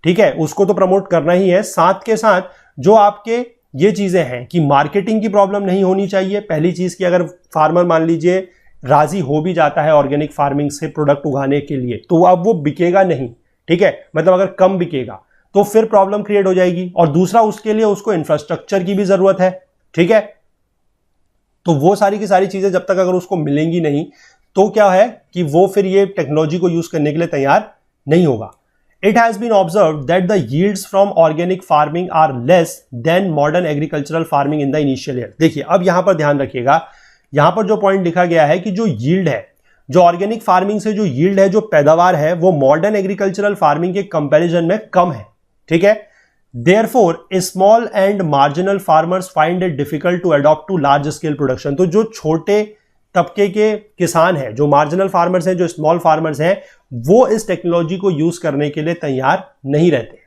ठीक है, उसको तो प्रमोट करना ही है, साथ के साथ जो आपके ये चीजें हैं कि मार्केटिंग की प्रॉब्लम नहीं होनी चाहिए। पहली चीज कि अगर फार्मर मान लीजिए राजी हो भी जाता है ऑर्गेनिक फार्मिंग से प्रोडक्ट उगाने के लिए, तो अब वो बिकेगा नहीं। ठीक है, मतलब अगर कम बिकेगा तो फिर प्रॉब्लम क्रिएट हो जाएगी। और दूसरा, उसके लिए उसको इंफ्रास्ट्रक्चर की भी जरूरत है। ठीक है, तो वो सारी की सारी चीजें जब तक अगर उसको मिलेंगी नहीं, तो क्या है कि वो फिर ये टेक्नोलॉजी को यूज करने के लिए तैयार नहीं होगा। It has been observed that the yields from organic farming are less than modern agricultural farming in the initial year। देखिए, अब यहां पर ध्यान रखिएगा, यहां पर जो पॉइंट लिखा गया है कि जो यील्ड है, जो ऑर्गेनिक फार्मिंग से जो यील्ड है, जो पैदावार है, वो मॉडर्न एग्रीकल्चरल फार्मिंग के कंपैरिजन में कम है। ठीक है, Therefore, small and marginal farmers find it difficult to adopt to large scale production। तो जो छोटे तबके के किसान हैं, जो मार्जिनल फार्मर्स हैं, जो स्मॉल फार्मर्स हैं, वो इस टेक्नोलॉजी को यूज करने के लिए तैयार नहीं रहते।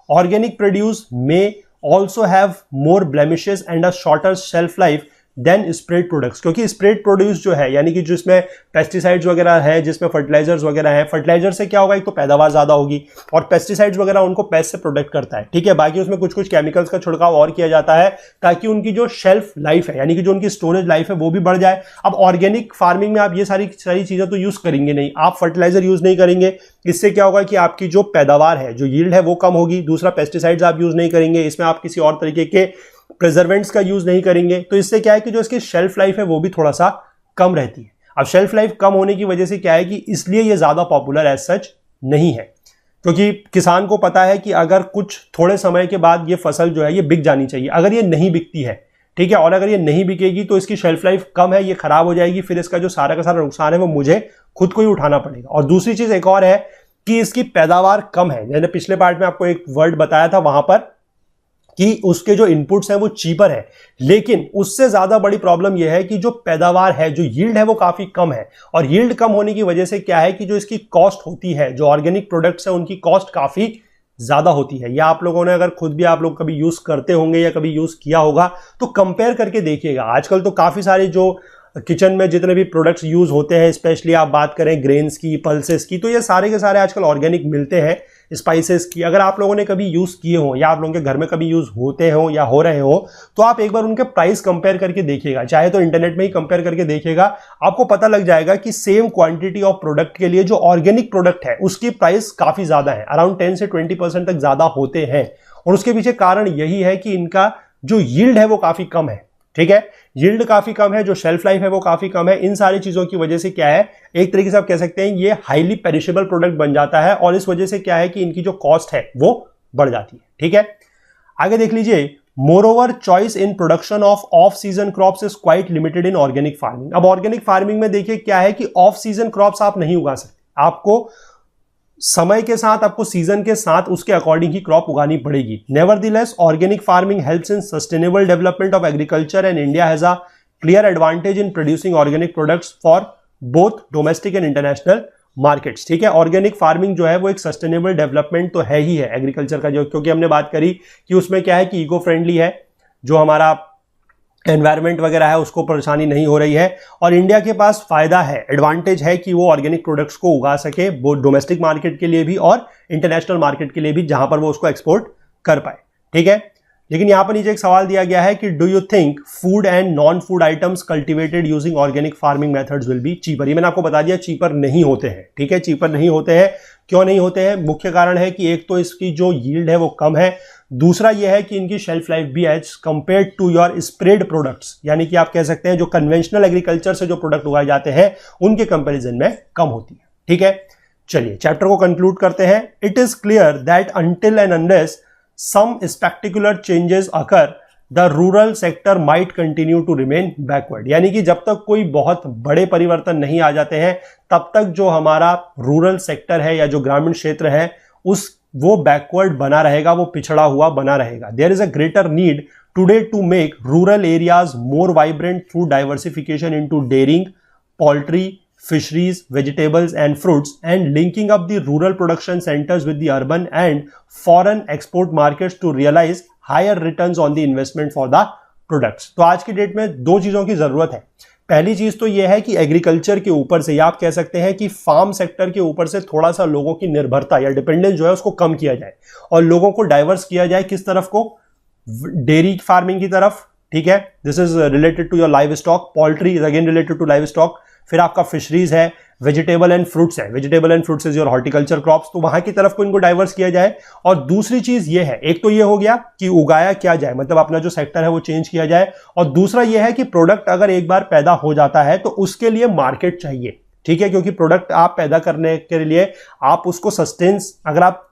Organic produce may also have more blemishes and a shorter shelf life than sprayed products. क्योंकि स्प्रेड प्रोड्यूस जो है, यानी कि जिसमें पेस्टिसाइड्स वगैरह है, जिसमें फर्टिलाइजर्स वगैरह है, फर्टिलाइजर से क्या होगा, एक तो पैदावार ज्यादा होगी, और पेस्टिसाइड्स वगैरह उनको पेस्ट से प्रोटेक्ट करता है। ठीक है, बाकी उसमें कुछ कुछ केमिकल्स का छिड़काव और किया जाता है ताकि उनकी जो शेल्फ लाइफ है, यानी कि जो उनकी स्टोरेज लाइफ है, वो भी बढ़ जाए। अब ऑर्गेनिक फार्मिंग में आप ये सारी चीजें तो यूज करेंगे नहीं, आप फर्टिलाइजर यूज नहीं करेंगे, इससे क्या होगा कि आपकी जो पैदावार है, जो यील्ड है, वो कम होगी। दूसरा, पेस्टिसाइड्स आप यूज नहीं करेंगे, इसमें आप किसी और तरीके के प्रिजर्वेंट्स का यूज नहीं करेंगे, तो इससे क्या है कि जो इसकी शेल्फ लाइफ है वो भी थोड़ा सा कम रहती है। अब शेल्फ लाइफ कम होने की वजह से क्या है कि इसलिए ये ज्यादा पॉपुलर एज सच नहीं है, क्योंकि किसान को पता है कि अगर कुछ थोड़े समय के बाद ये फसल जो है ये बिक जानी चाहिए। अगर ये नहीं बिकती है, ठीक है, और अगर ये नहीं बिकेगी तो इसकी शेल्फ लाइफ कम है, ये खराब हो जाएगी, फिर इसका जो सारा का सारा नुकसान है वो मुझे खुद को ही उठाना पड़ेगा। और दूसरी चीज एक और है कि इसकी पैदावार कम है। मैंने पिछले पार्ट में आपको एक वर्ड बताया था वहां पर कि उसके जो इनपुट्स हैं वो चीपर है, लेकिन उससे ज्यादा बड़ी प्रॉब्लम यह है कि जो पैदावार है, जो यील्ड है वो काफी कम है। और यील्ड कम होने की वजह से क्या है कि जो इसकी कॉस्ट होती है, जो ऑर्गेनिक प्रोडक्ट्स है उनकी कॉस्ट काफी ज्यादा होती है। या आप लोगों ने अगर खुद भी आप लोग कभी यूज करते होंगे या कभी यूज किया होगा तो कंपेयर करके देखिएगा। आजकल तो काफी सारे जो किचन में जितने भी प्रोडक्ट्स यूज होते हैं, स्पेशली आप बात करें ग्रेन्स की, पल्सेस की, तो ये सारे के सारे आजकल ऑर्गेनिक मिलते हैं। स्पाइसेस की अगर आप लोगों ने कभी यूज किए हो या आप लोगों के घर में कभी यूज होते हो या हो रहे हो तो आप एक बार उनके प्राइस कंपेयर करके देखिएगा, चाहे तो इंटरनेट में ही कंपेयर करके देखिएगा। आपको पता लग जाएगा कि सेम क्वांटिटी ऑफ प्रोडक्ट के लिए जो ऑर्गेनिक प्रोडक्ट है उसकी प्राइस काफी ज्यादा है, अराउंड 10 से 20% तक ज्यादा होते हैं। और उसके पीछे कारण यही है कि इनका जो यील्ड है वो काफी कम है। ठीक है, यील्ड काफी कम है, जो शेल्फ लाइफ है वो काफी कम है। इन सारी चीजों की वजह से क्या है, एक तरीके से आप कह सकते हैं ये हाईली पेरिशेबल प्रोडक्ट बन जाता है और इस वजह से क्या है कि इनकी जो कॉस्ट है वो बढ़ जाती है। ठीक है, आगे देख लीजिए। Moreover choice in production off season crops is quite limited in organic farming. अब ऑर्गेनिक फार्मिंग में देखिए क्या है कि ऑफ सीजन क्रॉप्स आप नहीं उगा सकते, आपको समय के साथ, आपको सीजन के साथ उसके अकॉर्डिंग ही क्रॉप उगानी पड़ेगी। Nevertheless organic farming helps in sustainable development of agriculture and India has a clear advantage in producing organic products for both domestic and international markets. ठीक है, ऑर्गेनिक फार्मिंग जो है वो एक सस्टेनेबल डेवलपमेंट तो है ही है एग्रीकल्चर का, जो क्योंकि हमने बात करी कि उसमें क्या है कि इको फ्रेंडली है, जो हमारा एनवायरमेंट वगैरह है उसको परेशानी नहीं हो रही है। और इंडिया के पास फायदा है, एडवांटेज है कि वो ऑर्गेनिक प्रोडक्ट्स को उगा सके, वो डोमेस्टिक मार्केट के लिए भी और इंटरनेशनल मार्केट के लिए भी, जहां पर वो उसको एक्सपोर्ट कर पाए। ठीक है, लेकिन यहां पर नीचे एक सवाल दिया गया है कि do you think food and non food items cultivated using organic farming methods will be cheaper. ये मैंने आपको बता दिया, चीपर नहीं होते हैं। ठीक है, चीपर नहीं होते हैं। क्यों नहीं होते हैं? मुख्य कारण है कि एक तो इसकी जो यील्ड है वो कम है, दूसरा यह है कि इनकी शेल्फ लाइफ भी as compare to your sprayed products, यानी कि आप कह सकते हैं जो कन्वेंशनल एग्रीकल्चर से जो प्रोडक्ट उगाए जाते हैं उनके कंपैरिजन में कम होती है। ठीक है, चलिए चैप्टर को कंक्लूड करते हैं। It is clear that until and unless some spectacular changes occur the rural sector might continue to remain backward. यानी कि जब तक कोई बहुत बड़े परिवर्तन नहीं आ जाते हैं तब तक जो हमारा रूरल सेक्टर है या जो ग्रामीण क्षेत्र है वो बैकवर्ड बना रहेगा, वो पिछड़ा हुआ बना रहेगा। There is a greater need today to make rural areas more vibrant through diversification into dairying, poultry, fisheries, vegetables and fruits, and linking up the rural production centers with the urban and foreign export markets to realize higher returns on the investment for the products। तो आज की date में दो चीजों की जरूरत है। पहली चीज तो यह है कि एग्रीकल्चर के ऊपर से, या आप कह सकते हैं कि फार्म सेक्टर के ऊपर से थोड़ा सा लोगों की निर्भरता या डिपेंडेंस जो है उसको कम किया जाए और लोगों को डाइवर्स किया जाए। किस तरफ को? डेयरी फार्मिंग की तरफ। ठीक है, this is related to your livestock, poultry is again related to livestock, फिर आपका फिशरीज है, वेजिटेबल एंड फ्रूट्स है, vegetable and fruits is your horticulture crops, तो वहां की तरफ को इनको डाइवर्स किया जाए। और दूसरी चीज ये है, एक तो ये हो गया कि उगाया क्या जाए, मतलब अपना जो सेक्टर है वो चेंज किया जाए, और दूसरा ये है कि प्रोडक्ट अगर एक बार पैदा हो जाता है तो उसके लिए मार्केट चाहिए। ठीक है, क्योंकि प्रोडक्ट आप पैदा करने के लिए आप उसको सस्टेंस, अगर आप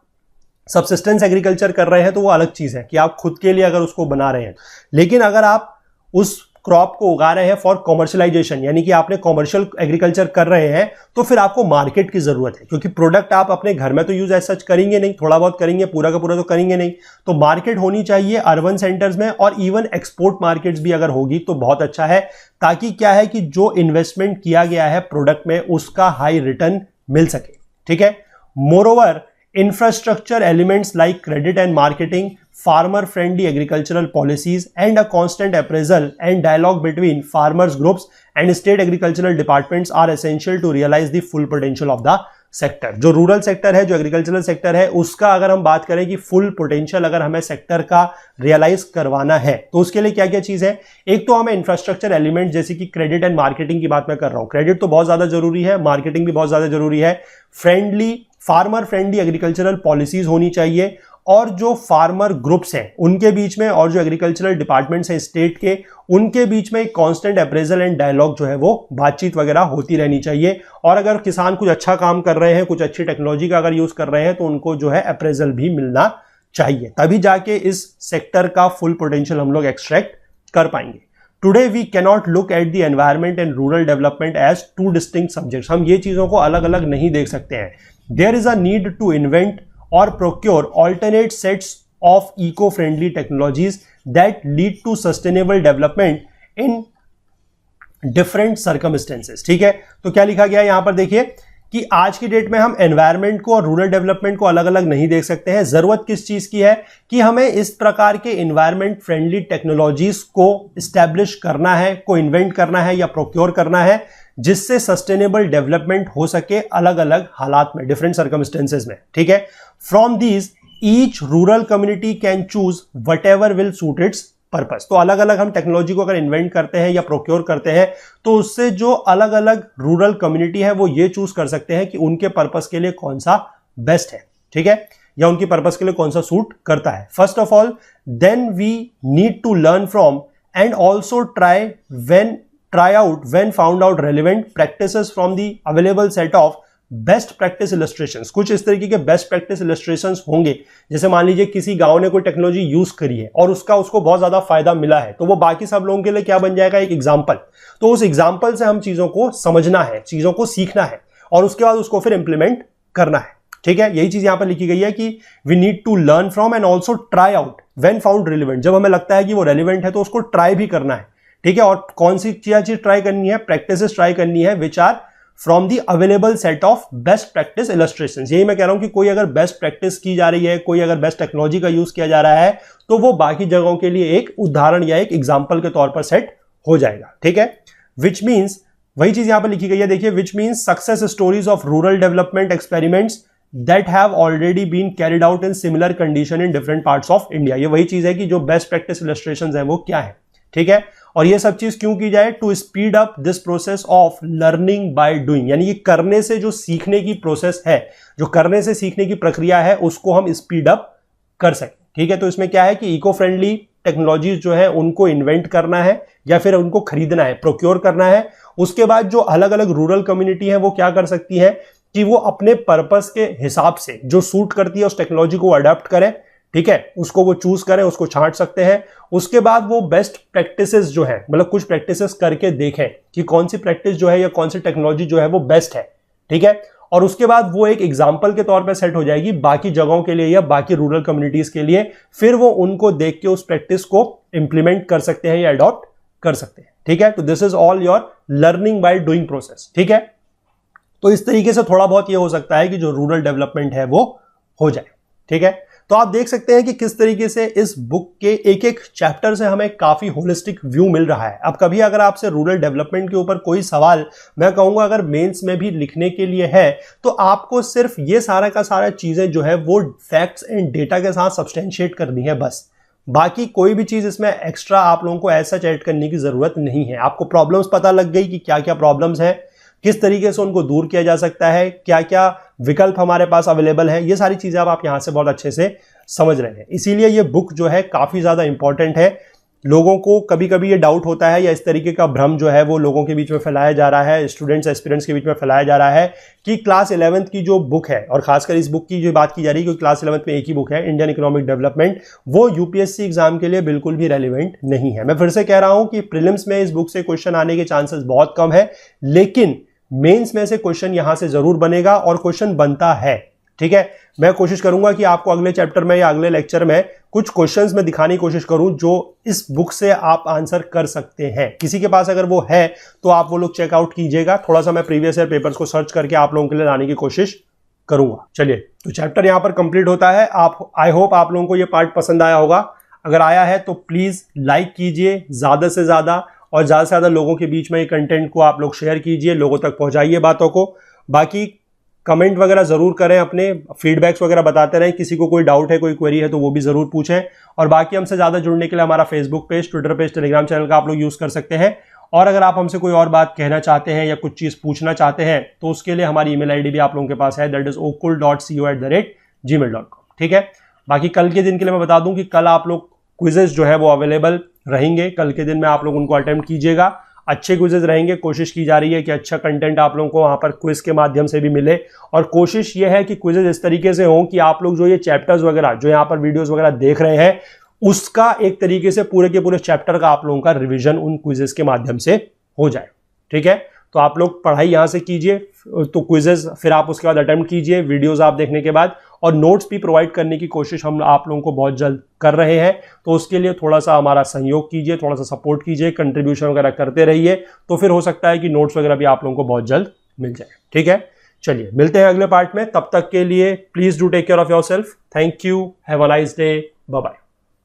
सबसिस्टेंस एग्रीकल्चर कर रहे हैं तो वो अलग चीज है कि आप खुद के लिए अगर उसको बना रहे हैं, लेकिन अगर आप उस क्रॉप को उगा रहे हैं फॉर कॉमर्शियलाइजेशन, यानी कि आपने कॉमर्शियल एग्रीकल्चर कर रहे हैं, तो फिर आपको मार्केट की जरूरत है, क्योंकि प्रोडक्ट आप अपने घर में तो यूज एज सच करेंगे नहीं, थोड़ा बहुत करेंगे, पूरा का पूरा तो करेंगे नहीं। तो मार्केट होनी चाहिए अर्बन सेंटर्स में, और इवन एक्सपोर्ट मार्केट्स भी अगर होगी तो बहुत अच्छा है, ताकि क्या है कि जो इन्वेस्टमेंट किया गया है प्रोडक्ट में उसका हाई रिटर्न मिल सके। ठीक है, moreover infrastructure elements like credit and marketing, farmer friendly agricultural policies, and a constant appraisal and dialogue between farmers groups and state agricultural departments are essential to realize the full potential of the sector। जो rural sector है, जो agricultural sector है, उसका अगर हम बात करें कि फुल पोटेंशियल अगर हमें सेक्टर का रियलाइज करवाना है तो उसके लिए क्या क्या चीज है? एक तो हमें इंफ्रास्ट्रक्चर एलिमेंट जैसे कि क्रेडिट एंड मार्केटिंग की बात मैं कर रहा हूं, क्रेडिट तो बहुत ज्यादा जरूरी है, मार्केटिंग भी बहुत ज्यादा जरूरी है, फार्मर फ्रेंडली एग्रीकल्चरल पॉलिसीज होनी चाहिए, और जो फार्मर ग्रुप्स हैं उनके बीच में और जो एग्रीकल्चरल डिपार्टमेंट्स हैं स्टेट के, उनके बीच में एक कांस्टेंट अप्रेजल एंड डायलॉग जो है वो बातचीत वगैरह होती रहनी चाहिए। और अगर किसान कुछ अच्छा काम कर रहे हैं, कुछ अच्छी टेक्नोलॉजी का अगर यूज कर रहे हैं, तो उनको जो है अप्रेजल भी मिलना चाहिए, तभी जाके इस सेक्टर का फुल पोटेंशियल हम लोग एक्सट्रैक्ट कर पाएंगे। Today we cannot look at the environment and rural development as two distinct subjects. हम ये चीजों को अलग अलग नहीं देख सकते हैं। There is a need to invent और procure alternate sets of eco friendly technologies that lead to sustainable development in different circumstances. ठीक है, तो क्या लिखा गया है यहां पर देखिए कि आज की डेट में हम एनवायरनमेंट को और रूरल डेवलपमेंट को अलग अलग नहीं देख सकते हैं। जरूरत किस चीज की है कि हमें इस प्रकार के एनवायरनमेंट फ्रेंडली टेक्नोलॉजीज को स्टैब्लिश करना है, को इन्वेंट करना है या प्रोक्योर करना है, जिससे सस्टेनेबल डेवलपमेंट हो सके अलग अलग हालात में, डिफरेंट सर्कमस्टेंसेज में। ठीक है, from these each rural community can choose what ever will suit it's purpose. तो अलग अलग हम टेक्नोलॉजी को अगर इन्वेंट करते हैं या प्रोक्योर करते हैं तो उससे जो अलग अलग रूरल कम्युनिटी है वो ये चूज कर सकते हैं कि उनके पर्पस के लिए कौन सा बेस्ट है, ठीक है, या उनकी पर्पस के लिए कौन सा सूट करता है। First of all then we need to learn from and also try out when found out relevant practices from the available set of best practice illustrations. कुछ इस तरीके के बेस्ट प्रैक्टिस इलस्ट्रेशंस होंगे, जैसे मान लीजिए किसी गांव ने कोई टेक्नोलॉजी यूज करी है और उसको बहुत ज्यादा फायदा मिला है, तो वो बाकी सब लोगों के लिए क्या बन जाएगा, एक एग्जाम्पल। तो उस एग्जाम्पल से हम चीजों को समझना है, चीजों को सीखना है और उसके बाद उसको फिर इंप्लीमेंट करना है। ठीक है, यही चीज यहां पर लिखी गई है कि we need to learn from and also try out when found relevant. जब हमें लगता है कि वो रेलिवेंट है तो उसको ट्राई भी करना है। ठीक है, और कौन सी चीज ट्राई करनी है, प्रैक्टिसेस ट्राई करनी है which are from the available set of best practice illustrations. यही मैं कह रहा हूं कि कोई अगर बेस्ट प्रैक्टिस की जा रही है, कोई अगर बेस्ट टेक्नोलॉजी का यूज किया जा रहा है, तो वो बाकी जगहों के लिए एक उदाहरण या एक एग्जाम्पल के तौर पर सेट हो जाएगा। ठीक है, विच मीन्स, वही चीज यहां पर लिखी गई है, देखिए, which means success stories of rural development experiments that have already been carried out in similar condition in different parts of India. ये वही चीज है कि जो बेस्ट प्रैक्टिस इलस्ट्रेशंस है वो क्या है। ठीक है, और ये सब चीज क्यों की जाए, to speed up this process of learning by doing, यानी कि करने से जो सीखने की प्रोसेस है, जो करने से सीखने की प्रक्रिया है, उसको हम स्पीड अप कर सकें। ठीक है, तो इसमें क्या है कि इको फ्रेंडली टेक्नोलॉजीज जो है उनको इन्वेंट करना है या फिर उनको खरीदना है, प्रोक्योर करना है। उसके बाद जो अलग अलग रूरल कम्युनिटी है वो क्या कर सकती है कि वो अपने पर्पस के हिसाब से जो सूट करती है उस टेक्नोलॉजी को अडॉप्ट करें। ठीक है, उसको वो चूज करें, उसको छांट सकते हैं। उसके बाद वो बेस्ट प्रैक्टिसेस जो है, मतलब कुछ प्रैक्टिसेस करके देखें कि कौन सी प्रैक्टिस जो है या कौन सी टेक्नोलॉजी जो है वो बेस्ट है। ठीक है, और उसके बाद वो एक एग्जाम्पल के तौर पे सेट हो जाएगी बाकी जगहों के लिए या बाकी रूरल कम्युनिटीज के लिए। फिर वो उनको देख के उस प्रैक्टिस को इंप्लीमेंट कर सकते हैं या अडॉप्ट कर सकते हैं। ठीक है, तो this is all your learning by doing process. ठीक है, तो इस तरीके से थोड़ा बहुत ये हो सकता है कि जो रूरल डेवलपमेंट है वो हो जाए। ठीक है, तो आप देख सकते हैं कि किस तरीके से इस बुक के एक एक चैप्टर से हमें काफी होलिस्टिक व्यू मिल रहा है। अब कभी अगर आपसे रूरल डेवलपमेंट के ऊपर कोई सवाल, मैं कहूंगा अगर मेंस में भी लिखने के लिए है, तो आपको सिर्फ ये सारा का सारा चीजें जो है वो फैक्ट्स एंड डेटा के साथ सब्सटेंशिएट करनी है बस। बाकी कोई भी चीज इसमें एक्स्ट्रा आप लोगों को ऐसा ऐड करने की जरूरत नहीं है। आपको प्रॉब्लम्स पता लग गई कि क्या क्या प्रॉब्लम्स हैं, किस तरीके से उनको दूर किया जा सकता है, क्या क्या विकल्प हमारे पास अवेलेबल है, ये सारी चीजें आप यहां से बहुत अच्छे से समझ रहे हैं। इसीलिए ये बुक जो है काफी ज्यादा इंपॉर्टेंट है। लोगों को कभी कभी ये डाउट होता है या इस तरीके का भ्रम जो है वो लोगों के बीच में फैलाया जा रहा है, स्टूडेंट्स एस्पिरेंट्स के बीच में फैलाया जा रहा है कि क्लास 11th की जो बुक है, और खासकर इस बुक की जो बात की जा रही है क्योंकि क्लास 11th में एक ही बुक है, इंडियन इकोनॉमिक डेवलपमेंट, वो यूपीएससी एग्जाम के लिए बिल्कुल भी रेलिवेंट नहीं है। मैं फिर से कह रहा हूं कि प्रीलिम्स में इस बुक से क्वेश्चन आने के चांसेस बहुत कम है, लेकिन मेंस में से क्वेश्चन यहां से जरूर बनेगा और क्वेश्चन बनता है। ठीक है, मैं कोशिश करूंगा कि आपको अगले चैप्टर में या अगले लेक्चर में कुछ क्वेश्चंस में दिखाने की कोशिश करूं जो इस बुक से आप आंसर कर सकते हैं। किसी के पास अगर वो है तो आप वो लोग चेकआउट कीजिएगा। थोड़ा सा मैं प्रीवियस ईयर पेपर्स को सर्च करके आप लोगों के लिए लाने की कोशिश करूंगा। चलिए, तो चैप्टर यहां पर कंप्लीट होता है। आई होप आप लोगों को ये पार्ट पसंद आया होगा। अगर आया है तो प्लीज लाइक कीजिए ज्यादा से ज्यादा, और ज्यादा से ज्यादा लोगों के बीच में ये कंटेंट को आप लोग शेयर कीजिए, लोगों तक पहुंचाइए बातों को। बाकी कमेंट वगैरह जरूर करें, अपने फीडबैक्स वगैरह बताते रहें। किसी को कोई डाउट है, कोई क्वेरी है तो वो भी जरूर पूछें। और बाकी हमसे ज्यादा जुड़ने के लिए हमारा Facebook page, Twitter page, Telegram channel का आप लोग यूज कर सकते हैं। और अगर आप हमसे कोई और बात कहना चाहते हैं या कुछ चीज पूछना चाहते हैं तो उसके लिए हमारी ईमेल आईडी भी आप लोगों के पास है, दैट इज okul.co@gmail.com। ठीक है, बाकी कल के दिन के लिए मैं बता दूं कि कल आप लोग क्विजेज जो है वो अवेलेबल रहेंगे। कल के दिन में आप लोग उनको अटेम्प्ट कीजिएगा। अच्छे क्विजेज रहेंगे, कोशिश की जा रही है कि अच्छा कंटेंट आप लोगों को वहां पर क्विज के माध्यम से भी मिले। और कोशिश ये है कि क्विजेज इस तरीके से हों कि आप लोग जो ये चैप्टर्स वगैरह जो यहाँ पर वीडियोस वगैरह देख रहे हैं, उसका एक तरीके से पूरे के पूरे चैप्टर का आप लोगों का रिविजन उन क्विजेज के माध्यम से हो जाए। ठीक है, तो आप लोग पढ़ाई यहाँ से कीजिए, तो क्विजेज फिर आप उसके बाद अटेम्प्ट कीजिए वीडियोस आप देखने के बाद, और नोट्स भी प्रोवाइड करने की कोशिश हम आप लोगों को बहुत जल्द कर रहे हैं। तो उसके लिए थोड़ा सा हमारा सहयोग कीजिए, थोड़ा सा सपोर्ट कीजिए, कंट्रीब्यूशन वगैरह करते रहिए, तो फिर हो सकता है कि नोट्स वगैरह भी आप लोगों को बहुत जल्द मिल जाए। ठीक है, चलिए मिलते हैं अगले पार्ट में, तब तक के लिए please do take care of yourself. Thank you, have a nice day, bye bye.